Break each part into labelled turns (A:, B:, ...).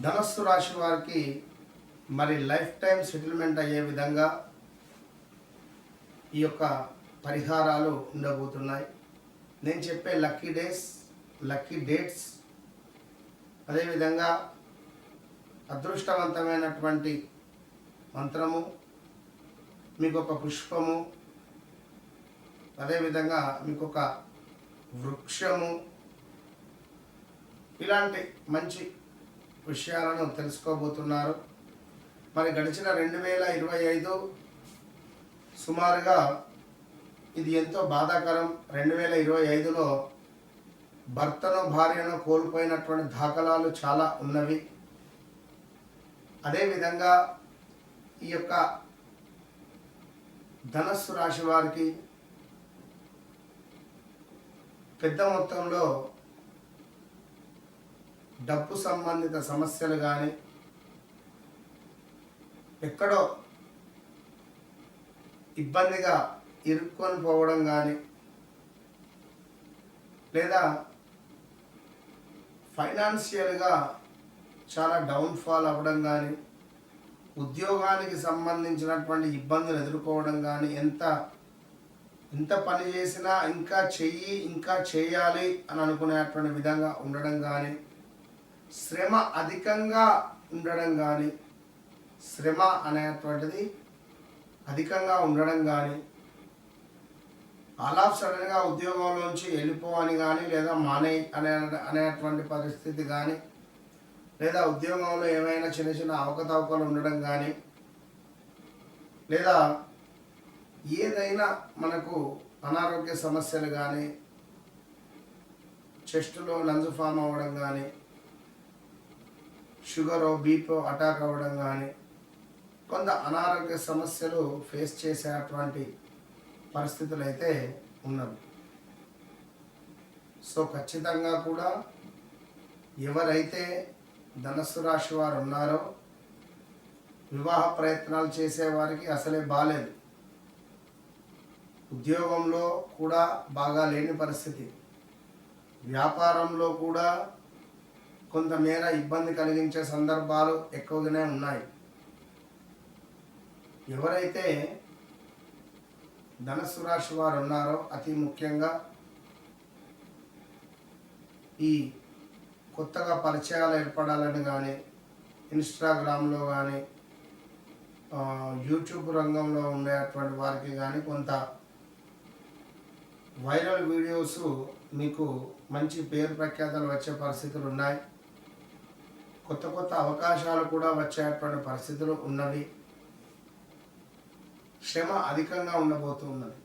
A: ధనస్సు రాశి వారికి మరి లైఫ్ టైం సెటిల్మెంట్ అయ్యే విధంగా ఈ యొక్క పరిహారాలు ఉండబోతున్నాయి. నేను చెప్పే లక్కీ డేట్స్ అదేవిధంగా అదృష్టవంతమైనటువంటి మంత్రము, మీకు ఒక పుష్పము, అదేవిధంగా మీకు ఒక వృక్షము, ఇలాంటి మంచి విషయాలను తెలుసుకోబోతున్నారు. మరి గడిచిన 2025 సుమారుగా ఇది ఎంతో బాధాకరం. 2025లో భర్తను భార్యను కోల్పోయినటువంటి దాఖలాలు చాలా ఉన్నవి. అదేవిధంగా ఈ యొక్క ధనస్సు రాశి వారికి పెద్ద మొత్తంలో డబ్బు సంబంధిత సమస్యలు కానీ, ఎక్కడో ఇబ్బందిగా ఇరుక్కొని పోవడం కానీ, లేదా ఫైనాన్షియల్గా చాలా డౌన్ఫాల్ అవ్వడం కానీ, ఉద్యోగానికి సంబంధించినటువంటి ఇబ్బందులు ఎదుర్కోవడం కానీ, ఎంత పని చేసినా ఇంకా చేయాలి అని అనుకునేటువంటి విధంగా ఉండడం కానీ, శ్రమ అధికంగా ఉండడం కానీ, శ్రమ అనేటువంటిది అధికంగా ఉండడం కానీ, ఆల్ ఆఫ్ సడన్గా ఉద్యోగంలోంచి వెళ్ళిపోవని కానీ, లేదా అనేటువంటి పరిస్థితి కానీ, లేదా ఉద్యోగంలో ఏమైనా చిన్న అవకతవకలు ఉండడం కానీ, లేదా ఏదైనా మనకు అనారోగ్య సమస్యలు కానీ, చెస్టులో నంజు ఫామ్ అవ్వడం కానీ, షుగర్ బీపీ అటాక్ అవ్వడం కానీ, కొంత అనారోగ్య సమస్యలు ఫేస్ చేసేటువంటి పరిస్థితులు అయితే ఉన్నవి. సో ఖచ్చితంగా కూడా ఎవరైతే ధనస్సు రాశి వారు ఉన్నారో, వివాహ ప్రయత్నాలు చేసేవారికి అసలే బాలేదు. ఉద్యోగంలో కూడా బాగా లేని పరిస్థితి, వ్యాపారంలో కూడా కొంతమేర ఇబ్బంది కలిగించే సందర్భాలు ఎక్కువగానే ఉన్నాయి. ఎవరైతే ధనస్సు రాశి వారు ఉన్నారో, అతి ముఖ్యంగా ఈ కొత్తగా పరిచయాలు ఏర్పడాలని కానీ, ఇన్స్టాగ్రామ్లో కానీ, యూట్యూబ్ రంగంలో ఉండేటువంటి వారికి కానీ కొంత వైరల్ వీడియోస్ మీకు మంచి పేరు ప్రఖ్యాతలు వచ్చే పరిస్థితులు ఉన్నాయి. కొత్త అవకాశాలు కూడా వచ్చేటువంటి పరిస్థితులు ఉన్నవి. శ్రమ అధికంగా ఉండబోతున్నది.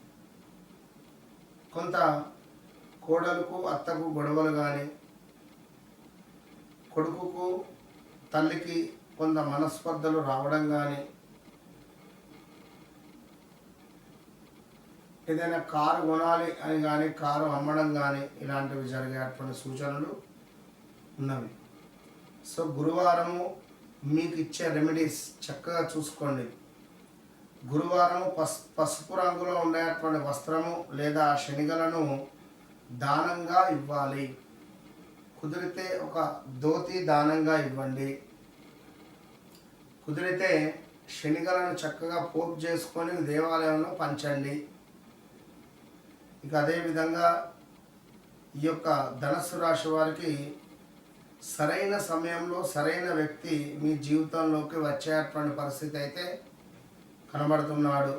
A: కొంత కోడలకు అత్తకు గొడవలు కానీ, కొడుకుకు తల్లికి కొంత మనస్పర్ధలు రావడం కానీ, ఏదైనా కారు కొనాలి అని కానీ కారు అమ్మడం కానీ, ఇలాంటివి జరిగేటువంటి సూచనలు ఉన్నవి. సో గురువారము మీకు ఇచ్చే రెమెడీస్ చక్కగా చూసుకోండి. గురువారము పసుపు రంగులో ఉండేటువంటి వస్త్రము లేదా శనిగలను దానంగా ఇవ్వాలి. కుదిరితే ఒక ధోతి దానంగా ఇవ్వండి. కుదిరితే శనిగలను చక్కగా పోపు చేసుకొని దేవాలయంలో పంచండి. ఇక అదేవిధంగా ఈ యొక్క ధనస్సు రాశి వారికి సరైన సమయంలో సరైన వ్యక్తి మీ జీవితంలోకి వచ్చేటువంటి పరిస్థితి అయితే కనబడుతున్నాడు.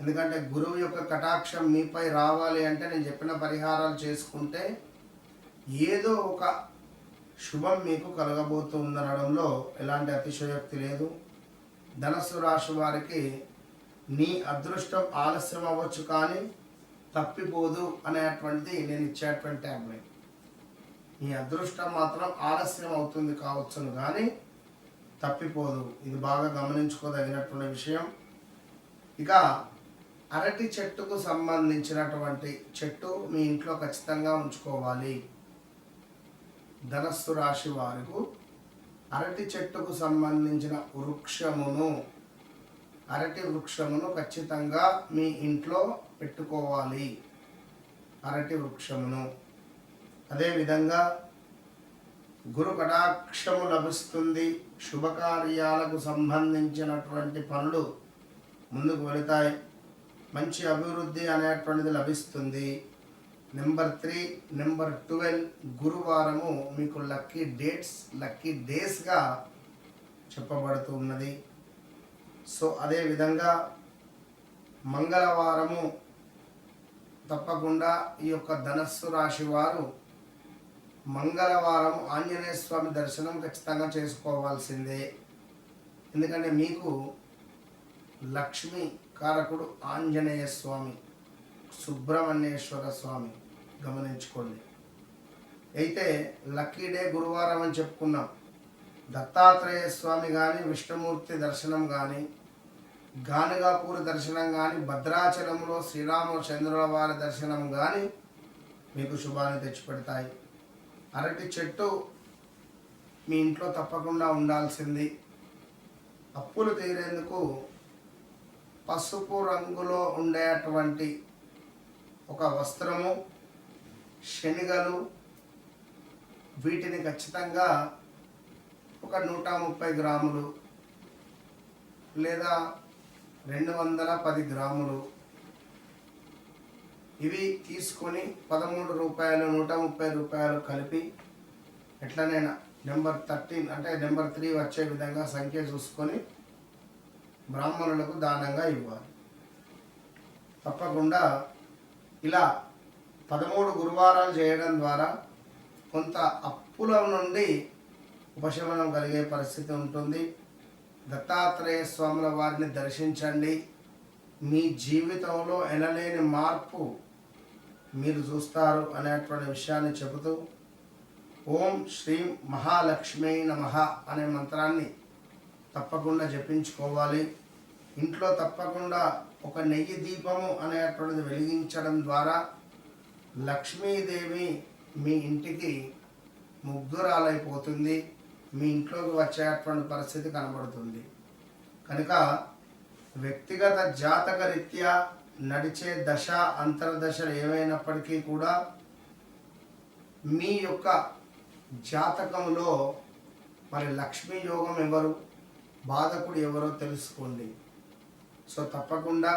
A: ఎందుకంటే గురువు యొక్క కటాక్షం మీపై రావాలి అంటే నేను చెప్పిన పరిహారాలు చేసుకుంటే ఏదో ఒక శుభం మీకు కలగబోతుందనడంలో ఎలాంటి అతిశయోక్తి లేదు. ధనస్సు రాశి వారికి నీ అదృష్టం ఆలస్యం అవ్వచ్చు కానీ తప్పిపోదు అనేటువంటిది నేను ఇచ్చేటువంటి ట్యాబ్లెట్. ఈ అదృష్టం మాత్రం ఆలస్యం అవుతుంది కావచ్చును కానీ తప్పిపోదు. ఇది బాగా గమనించుకోదగినటువంటి విషయం. ఇక అరటి చెట్టుకు సంబంధించినటువంటి చెట్టు మీ ఇంట్లో ఖచ్చితంగా ఉంచుకోవాలి. ధనస్సు రాశి వారికి అరటి చెట్టుకు సంబంధించిన అరటి వృక్షమును ఖచ్చితంగా మీ ఇంట్లో పెట్టుకోవాలి. అరటి వృక్షమును అదేవిధంగా గురు కటాక్షము లభిస్తుంది. శుభకార్యాలకు సంబంధించినటువంటి పనులు ముందుకు వెళతాయి. మంచి అభివృద్ధి అనేటువంటిది లభిస్తుంది. నెంబర్ 3, నెంబర్ 12 గురువారము మీకు లక్కీ డేస్గా చెప్పబడుతూ ఉన్నది. సో అదేవిధంగా మంగళవారము తప్పకుండా ఈ యొక్క ధనస్సు రాశి వారు మంగళవారం ఆంజనేయ స్వామి దర్శనం ఖచ్చితంగా చేసుకోవాల్సిందే. ఎందుకంటే మీకు లక్ష్మీ కారకుడు ఆంజనేయ స్వామి, సుబ్రహ్మణ్యేశ్వర స్వామి, గమనించుకోండి. అయితే లక్కీ డే గురువారం అని చెప్పుకున్నాం. దత్తాత్రేయ స్వామి కానీ, విష్ణుమూర్తి దర్శనం కానీ, గానుగాపూర్ దర్శనం కానీ, భద్రాచలంలో శ్రీరామచంద్రుల వారి దర్శనం కానీ మీకు శుభాన్ని తెచ్చిపెడతాయి. అరటి చెట్టు మీ ఇంట్లో తప్పకుండా ఉండాల్సింది. అప్పులు తీరేందుకు పసుపు రంగులో ఉండేటువంటి ఒక వస్త్రము, శనగలు, వీటిని ఖచ్చితంగా ఒక 130 గ్రాములు లేదా 210 గ్రాములు ఇవి తీసుకొని 13 రూపాయలు 130 రూపాయలు కలిపి ఎట్లనైనా నెంబర్ 13 అంటే నెంబర్ 3 వచ్చే విధంగా సంఖ్య చూసుకొని బ్రాహ్మణులకు దానంగా ఇవ్వాలి. తప్పకుండా ఇలా 13 గురువారాలు చేయడం ద్వారా కొంత అప్పుల నుండి ఉపశమనం కలిగే పరిస్థితి ఉంటుంది. దత్తాత్రేయ స్వాముల వారిని దర్శించండి. మీ జీవితంలో ఎనలేని మార్పు మీరు చూస్తారు అనేటువంటి విషయాన్ని చెబుతూ ఓం శ్రీం మహాలక్ష్మీ నమః అనే మంత్రాన్ని తప్పకుండా జపించుకోవాలి. ఇంట్లో తప్పకుండా ఒక నెయ్యి దీపము అనేటువంటిది వెలిగించడం ద్వారా లక్ష్మీదేవి మీ ఇంటికి ముగ్ధురాలైపోతుంది. మీ ఇంట్లోకి వచ్చేటువంటి పరిస్థితి కనబడుతుంది. కనుక వ్యక్తిగత జాతక రీత్యా నడిచే దశ అంతర్దశలు ఏమైనప్పటికీ కూడా మీ యొక్క జాతకంలో మరి లక్ష్మీ యోగం ఎవరు, బాధకుడు ఎవరో తెలుసుకోండి. సో తప్పకుండా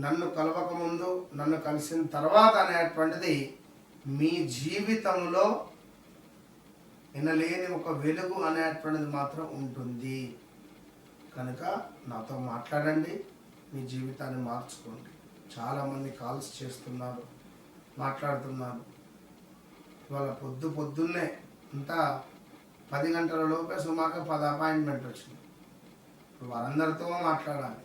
A: నన్ను కలవకముందు, నన్ను కలిసిన తర్వాత అనేటువంటిది మీ జీవితంలో వినలేని ఒక వెలుగు అనేటువంటిది మాత్రం ఉంటుంది. కనుక నాతో మాట్లాడండి, మీ జీవితాన్ని మార్చుకోండి. చాలామంది కాల్స్ చేస్తున్నారు, మాట్లాడుతున్నారు. ఇవాళ పొద్దున్నే అంతా 10 గంటల లోపే సుమారుగా 10 అపాయింట్మెంట్ వచ్చింది. వారందరితో మాట్లాడాలి.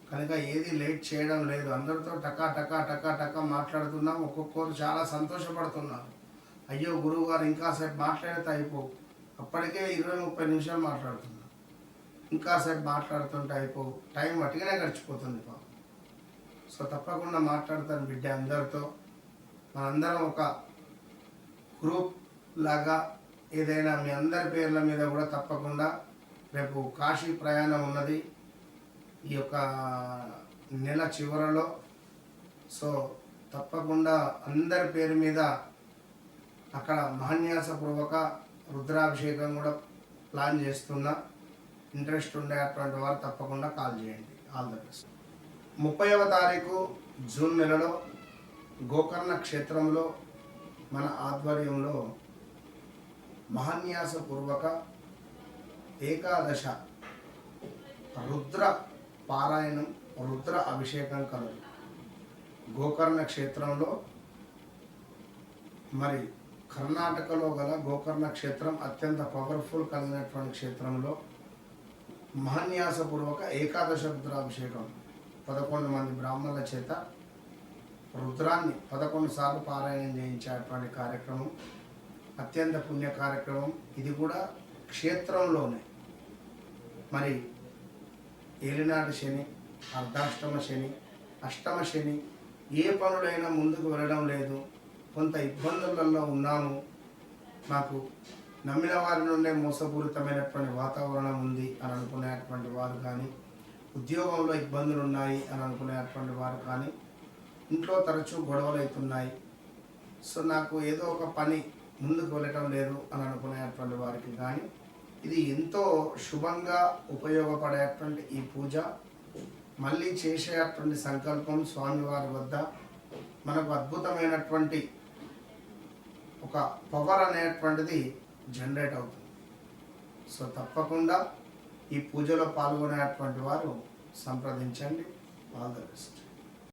A: కనుక ఏది లేట్ చేయడం లేదు. అందరితో టకా మాట్లాడుతున్నాం. ఒక్కొక్కరు చాలా సంతోషపడుతున్నారు. అయ్యో గురువుగారు ఇంకాసేపు మాట్లాడితే అయిపోవు, అప్పటికే 20-30 నిమిషాలు మాట్లాడుతున్నాం, ఇంకాసేపు మాట్లాడుతుంటే అయిపోవు, టైం అటుగానే గడిచిపోతుంది పాపం. సో తప్పకుండా మాట్లాడతాను బిడ్డ అందరితో. మనందరం ఒక గ్రూప్ లాగా ఏదైనా మీ అందరి పేర్ల మీద కూడా తప్పకుండా రేపు కాశీ ప్రయాణం ఉన్నది ఈ యొక్క నెల చివరలో. సో తప్పకుండా అందరి పేరు మీద అక్కడ మహాన్యాసపూర్వక రుద్రాభిషేకం కూడా ప్లాన్ చేస్తున్నా. ఇంట్రెస్ట్ ఉండేటువంటి వారు తప్పకుండా కాల్ చేయండి. All the best. 30వ తారీఖు జూన్ నెలలో గోకర్ణ క్షేత్రంలో మన ఆధ్వర్యంలో మహాన్యాసపూర్వక ఏకాదశ రుద్ర పారాయణం, రుద్ర అభిషేకం కలదు. గోకర్ణ క్షేత్రంలో మరి కర్ణాటకలో గల గోకర్ణ క్షేత్రం అత్యంత పవర్ఫుల్ కలిగినటువంటి క్షేత్రంలో మహాన్యాసపూర్వక ఏకాదశ రుద్రాభిషేకం 11 మంది బ్రాహ్మణుల చేత రుద్రాన్ని 11 సార్లు పారాయణం చేయించేటువంటి కార్యక్రమం అత్యంత పుణ్య కార్యక్రమం. ఇది కూడా క్షేత్రంలోనే. మరి ఏలినాటి శని, అర్ధాష్టమ శని, అష్టమ శని, ఏ పనులైనా ముందుకు వెళ్ళడం లేదు, కొంత ఇబ్బందులలో ఉన్నాము, నాకు నమ్మిన వారి నుండే మోసపూరితమైనటువంటి వాతావరణం ఉంది అని అనుకునేటువంటి వారు కానీ, ఉద్యోగంలో ఇబ్బందులు ఉన్నాయి అని అనుకునేటువంటి వారు కానీ, ఇంట్లో తరచూ గొడవలు అవుతున్నాయి, సో నాకు ఏదో ఒక పని ముందుకు వెళ్ళటం లేదు అని అనుకునేటువంటి వారికి కానీ ఇది ఎంతో శుభంగా ఉపయోగపడేటువంటి ఈ పూజ మళ్ళీ చేసేటువంటి సంకల్పం స్వామివారి వద్ద మనకు అద్భుతమైనటువంటి ఒక పవర్ అనేటువంటిది జనరేట్ అవుతుంది. సో తప్పకుండా ఈ పూజలో పాల్గొనేటువంటి వారు సంప్రదించండి. All the best.